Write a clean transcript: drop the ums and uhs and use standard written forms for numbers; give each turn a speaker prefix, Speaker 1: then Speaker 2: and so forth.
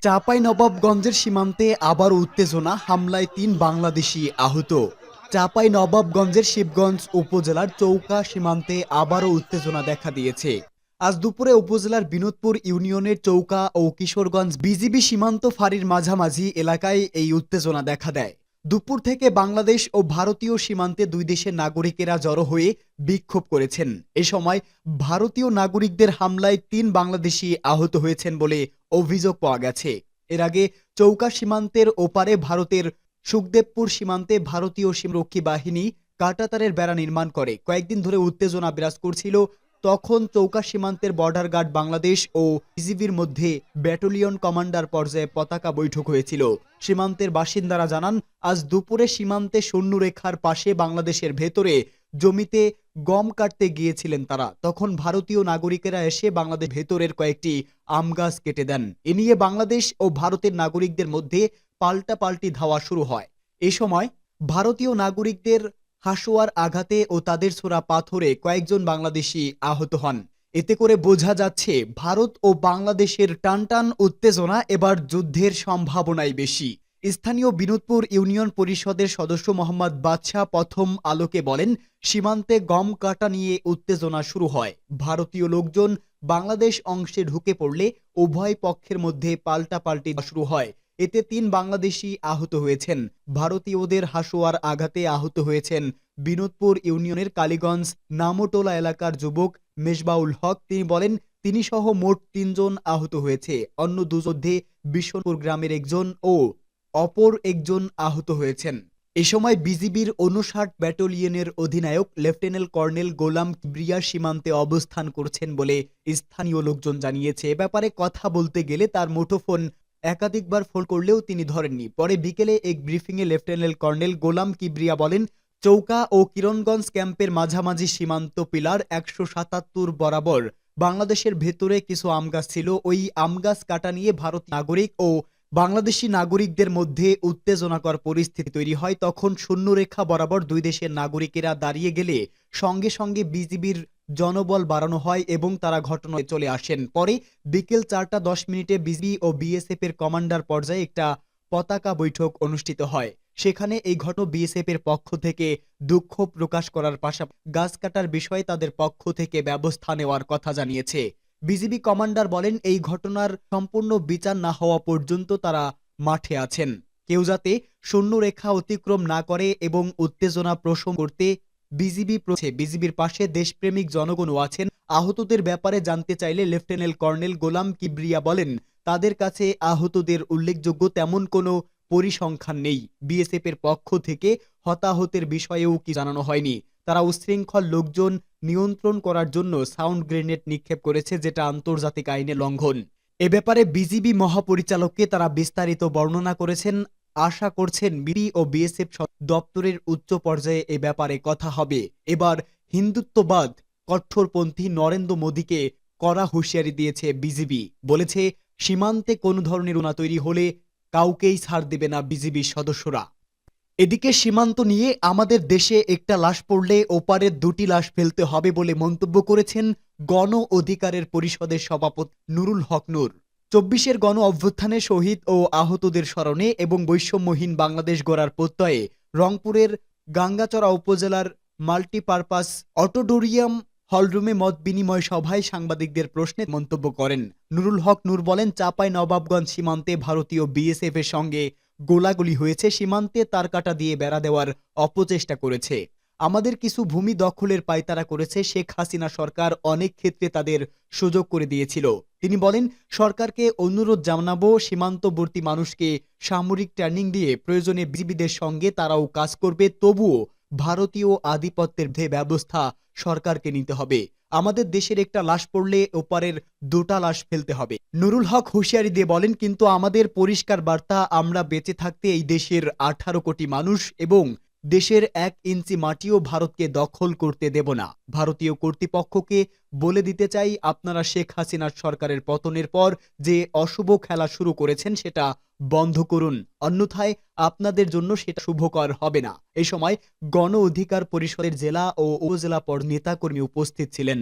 Speaker 1: চাঁপাইনবাবগঞ্জের সীমান্তে আবার উত্তেজনা, হামলায় ৩ বাংলাদেশি আহত। চাঁপাইনবাবগঞ্জের শিবগঞ্জ উপজেলার চৌকা সীমান্তে আবারও উত্তেজনা দেখা দিয়েছে। আজ দুপুরে উপজেলার বিনোদপুর ইউনিয়নের চৌকা ও কিশোরগঞ্জ বিজিবি সীমান্ত ফাঁড়ির মাঝামাঝি এলাকায় এই উত্তেজনা দেখা দেয়। দুপুর থেকে বাংলাদেশ ও ভারতীয় সীমান্তে দুই দেশের নাগরিকেরা জড়ো হয়ে বিক্ষোভ করেছেন। এ সময় ভারতীয় নাগরিকদের হামলায় ৩ বাংলাদেশি আহত হয়েছেন বলে অভিযোগ পাওয়া গেছে। এর আগে চৌকা সীমান্তের ওপারে ভারতের সুখদেবপুর সীমান্তে ভারতীয় সীমারক্ষী বাহিনী কাঁটাতারের বেড়া নির্মাণ করে। কয়েকদিন ধরে উত্তেজনা বিরাজ করছিল। তখন চৌকা সীমান্তের বর্ডার গার্ড বাংলাদেশ ও বিজিবির মধ্যে ব্যাটালিয়ন কমান্ডার পর্যায়ে পতাকা বৈঠক হয়েছিল। সীমান্তের বাসিন্দারা জানান, আজ দুপুরে সীমান্তে সৈন্যরেখার পাশে বাংলাদেশের ভেতরে জমিতে গম কাটতে গিয়েছিলেন তারা। তখন ভারতীয় নাগরিকেরা এসে বাংলাদেশ ভেতরের কয়েকটি আম গাছ কেটে দেন। এ নিয়ে বাংলাদেশ ও ভারতের নাগরিকদের মধ্যে পাল্টাপাল্টি ধাওয়া শুরু হয়। এ সময় ভারতীয় নাগরিকদের হাসোয়ার আঘাতে ও তাদের ছোড়া পাথরে কয়েকজন বাংলাদেশি আহত হন। এতে করে বোঝা যাচ্ছে ভারত ও বাংলাদেশের টানটান উত্তেজনা, এবার যুদ্ধের সম্ভাবনাই বেশি। স্থানীয় বিনোদপুর ইউনিয়ন পরিষদের সদস্য মোহাম্মদ বাদশাহ প্রথম আলোকে বলেন, সীমান্তে গম কাটা নিয়ে উত্তেজনা শুরু হয়। ভারতীয় লোকজন বাংলাদেশ অংশে ঢুকে পড়লে উভয় পক্ষের মধ্যে পাল্টাপাল্টি শুরু হয়। এতে ৩ বাংলাদেশি আহত হয়েছেন। ভারতীয়দের হাসোয়ার আঘাতে আহত হয়েছেন বিনোদপুর ইউনিয়নের কালীগঞ্জ নামটোলা এলাকার যুবক মেজবাউল হক। তিনি বলেন, তিনি সহ মোট ৩ জন আহত হয়েছে। অন্য দুজনে বিশনপুর গ্রামের একজন ও অপর একজন আহত হয়েছেন। এ সময় বিজিবির ৫৯ ব্যাটালিয়নের অধিনায়ক লেফটেন্যান্ট কর্নেল গোলাম কিবরিয়া সীমান্তে অবস্থান করছেন বলে স্থানীয় লোকজন জানিয়েছে। এ ব্যাপারে কথা বলতে গেলে তার মুঠোফোন একাধিকবার ফোন করলেও তিনি ধরেননি। পরে বিকেলে এক ব্রিফিংয়ে লেফটেন্যান্ট কর্নেল গোলাম কিবরিয়া বলেন, চৌকা ও কিরণগঞ্জ ক্যাম্পের মাঝামাঝি সীমান্ত পিলার ১৭৭ বরাবর বাংলাদেশের ভেতরে কিছু আম গাছ ছিল। ওই আম গাছ কাটা নিয়ে ভারত নাগরিক ও বাংলাদেশি নাগরিকদের মধ্যে উত্তেজনাকর পরিস্থিতি তৈরি হয়। তখন শূন্যরেখা বরাবর দুই দেশের নাগরিকেরা দাঁড়িয়ে গেলে সঙ্গে সঙ্গে বিজিবির জনবল বাড়ানো হয় এবং তারা ঘটনায় চলে আসেন। পরে বিকেল ৪টা ১০ বিজিবি ও বিএসএফ এর কমান্ডার পর্যায়ে একটা পতাকা বৈঠক অনুষ্ঠিত হয়। সেখানে এই ঘটনা বিএসএফ এর পক্ষ থেকে দুঃখ প্রকাশ করার পাশাপাশি গাছ কাটার বিষয়ে তাদের পক্ষ থেকে ব্যবস্থা নেওয়ার কথা জানিয়েছে। বিজিবি কমান্ডার বলেন, এই ঘটনার সম্পূর্ণ বিচার না হওয়া পর্যন্ত তারা মাঠে আছেন। কেউ যাতে শূন্যরেখা অতিক্রম না করে এবং উত্তেজনা প্রশম করতে বিজিবির পাশে দেশপ্রেমিক জনগণও আছেন। আহতদের ব্যাপারে জানতে চাইলে লেফটেন্যান্ট কর্নেল গোলাম কিবরিয়া বলেন, তাদের কাছে আহতদের উল্লেখযোগ্য তেমন কোনো পরিসংখ্যান নেই। বিএসএফ এর পক্ষ থেকে হতাহতের বিষয়েও কি জানানো হয়নি। তারা উচ্ছৃঙ্খল লোকজন নিয়ন্ত্রণ করার জন্য সাউন্ড গ্রেনেড নিক্ষেপ করেছে, যেটা আন্তর্জাতিক আইনে লঙ্ঘন। এ ব্যাপারে বিজিবি মহাপরিচালককে তারা বিস্তারিত বর্ণনা করেছেন। আশা করছেন বিডি ও বিএসএফ দপ্তরের উচ্চ পর্যায়ে এ ব্যাপারে কথা হবে। এবার হিন্দুত্ববাদ কঠোরপন্থী নরেন্দ্র মোদীকে কড়া হুঁশিয়ারি দিয়েছে বিজিবি। বলেছে, সীমান্তে কোনো ধরনের উনা তৈরি হলে কাউকেই ছাড় দেবে না বিজিবির সদস্যরা। এদিকে সীমান্ত নিয়ে আমাদের দেশে একটা লাশ পড়লে ওপারের ২টি লাশ ফেলতে হবে বলে মন্তব্য করেছেন গণ অধিকারের পরিষদের সভাপতি নুরুল হক নূর। ২৪-এর গণ অভ্যুত্থানে শহীদ ও আহতদের স্মরণে এবং বৈষম্যহীন বাংলাদেশ গড়ার প্রত্যয়ে রংপুরের গাঙ্গাচড়া উপজেলার মাল্টিপারপাস অডিটোরিয়াম হলরুমে মত বিনিময় সভায় সাংবাদিকদের প্রশ্নে মন্তব্য করেন নুরুল হক নূর। বলেন, চাঁপাইনবাবগঞ্জ সীমান্তে ভারতীয় বিএসএফ এর সঙ্গে গোলাগুলি হয়েছে। সীমান্তে তারকাটা দিয়ে বেড়া দেওয়ার অপচেষ্টা করেছে। আমাদের কিছু ভূমি দখলের পায়তারা করেছে। শেখ হাসিনা সরকার অনেক ক্ষেত্রে তাদের সুযোগ করে দিয়েছিল। তিনি বলেন, সরকারকে অনুরোধ জানাবো সীমান্তবর্তী মানুষকে সামরিক ট্রেনিং দিয়ে প্রয়োজনে বিজিবিদের সঙ্গে তারাও কাজ করবে। তবুও ভারতীয় আধিপত্যের ব্যবস্থা সরকারকে নিতে হবে। আমাদের দেশের একটা লাশ পড়লে ওপারের ২টা লাশ ফেলতে হবে। নুরুল হক হুঁশিয়ারি দিয়ে বলেন, কিন্তু আমাদের পরিষ্কার বার্তা, আমরা বেঁচে থাকতে এই দেশের ১৮ কোটি মানুষ এবং দেশের 1 ইঞ্চি মাটিও ভারতকে দখল করতে দেব না। ভারতীয় কর্তৃপক্ষকে বলে দিতে চাই, আপনারা শেখ হাসিনার সরকারের পতনের পর যে অশুভ খেলা শুরু করেছেন সেটা বন্ধ করুন, অন্যথায় আপনাদের জন্য সেটা শুভকর হবে না। এই সময় গণ অধিকার পরিষদের জেলা ও উপজেলা নেতাকর্মী উপস্থিত ছিলেন।